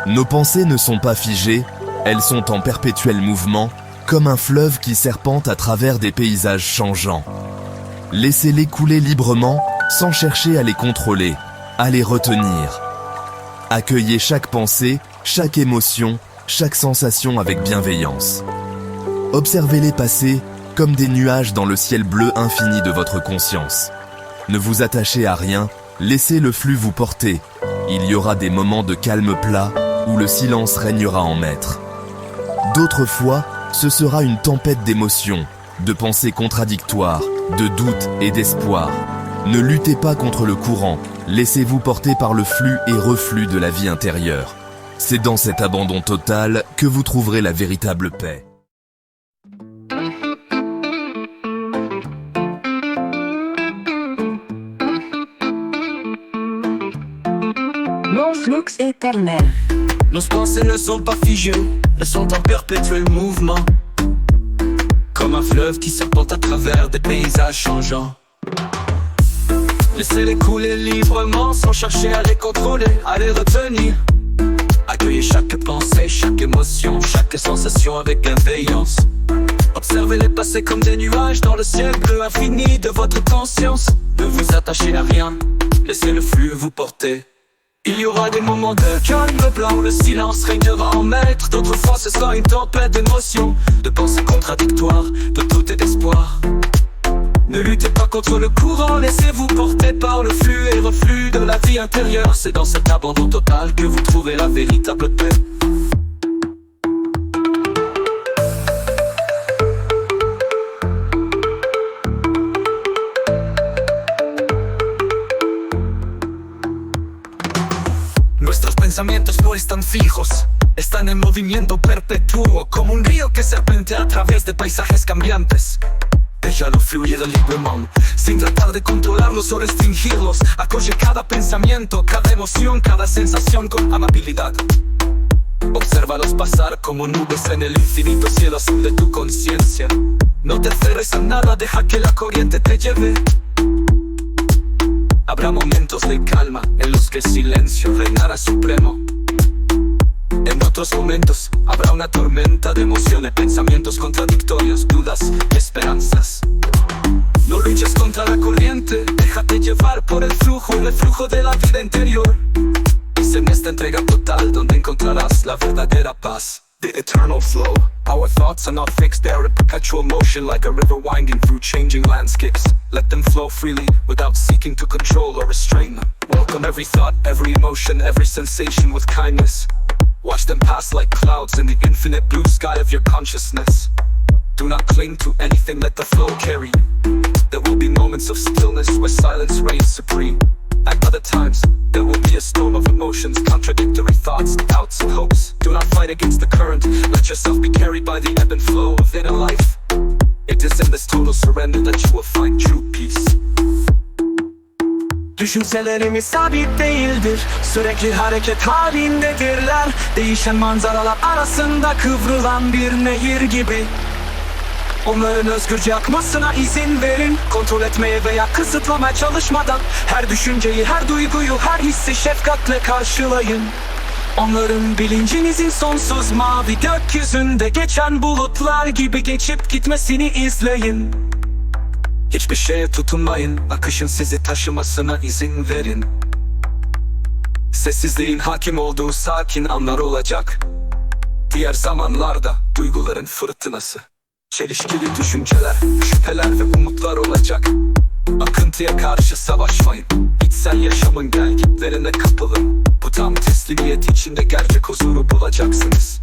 Nos pensées ne sont pas figées, elles sont en perpétuel mouvement, comme un fleuve qui serpente à travers des paysages changeants. Laissez-les couler librement, sans chercher à les contrôler, à les retenir. Accueillez chaque pensée, chaque émotion, chaque sensation avec bienveillance. Observez-les passer comme des nuages dans le ciel bleu infini de votre conscience. Ne vous attachez à rien, laissez le flux vous porter. Il y aura des moments de calme plat où le silence régnera en maître. D'autres fois, ce sera une tempête d'émotions, de pensées contradictoires, de doutes et d'espoir. Ne luttez pas contre le courant, laissez-vous porter par le flux et reflux de la vie intérieure. C'est dans cet abandon total que vous trouverez la véritable paix. Mon flux éternel. Nos pensées ne sont pas figées, elles sont en perpétuel mouvement, comme un fleuve qui serpente à travers des paysages changeants. Laissez-les couler librement sans chercher à les contrôler, à les retenir. Accueillez chaque pensée, chaque émotion, chaque sensation avec bienveillance. Observez-les passer comme des nuages dans le ciel bleu infini de votre conscience. Ne vous attachez à rien, laissez le flux vous porter. Il y aura des moments de calme plat où le silence régnera en maître. D'autres fois ce sera une tempête d'émotions, de pensées contradictoires, de doutes et d'espoir. Ne luttez pas contre le courant, laissez-vous porter par le flux et reflux de la vie intérieure. C'est dans cet abandon total que vous trouvez la véritable paix. Nuestros pensamientos no están fijos, están en movimiento perpetuo, como un río que serpentea a través de paisajes cambiantes. Déjalo fluir libremente, sin tratar de controlarlos o restringirlos. Acoge cada pensamiento, cada emoción, cada sensación con amabilidad. Obsérvalos pasar como nubes en el infinito cielo azul de tu conciencia. No te aferres a nada, deja que la corriente te lleve. Habrá momentos de calma en los que el silencio reinará supremo. En otros momentos habrá una tormenta de emociones, pensamientos contradictorios, dudas, esperanzas. No luches contra la corriente, déjate llevar por el flujo de la vida interior. Es en esta entrega total donde encontrarás la verdadera paz. The eternal flow. Our thoughts are not fixed, they are in perpetual motion, like a river winding through changing landscapes. Let them flow freely, without seeking to control or restrain them. Welcome every thought, every emotion, every sensation with kindness. Watch them pass like clouds in the infinite blue sky of your consciousness. Do not cling to anything, let the flow carry you. There will be moments of stillness where silence reigns supreme. At other times, there will be a storm of emotions, contradictory thoughts, doubts and hopes. Do not fight against the current, let yourself be carried by the ebb and flow of inner life. It is in this total surrender that you will find true peace. Düşüncelerimiz sabit değildir, sürekli hareket halindedirler. Değişen manzaralar arasında kıvrılan bir nehir gibi. Onların özgürce akmasına izin verin, kontrol etmeye veya kısıtlamaya çalışmadan. Her düşünceyi, her duyguyu, her hissi şefkatle karşılayın. Onların bilincinizin sonsuz mavi gökyüzünde geçen bulutlar gibi geçip gitmesini izleyin. Hiçbir şeye tutunmayın, akışın sizi taşımasına izin verin. Sessizliğin hakim olduğu sakin anlar olacak. Diğer zamanlarda duyguların fırtınası, çelişkili düşünceler, şüpheler ve umutlar olacak. Akıntıya karşı savaşmayın, içsel yaşamın gelgitlerine kapılın. Bu tam teslimiyet içinde gerçek huzuru bulacaksınız.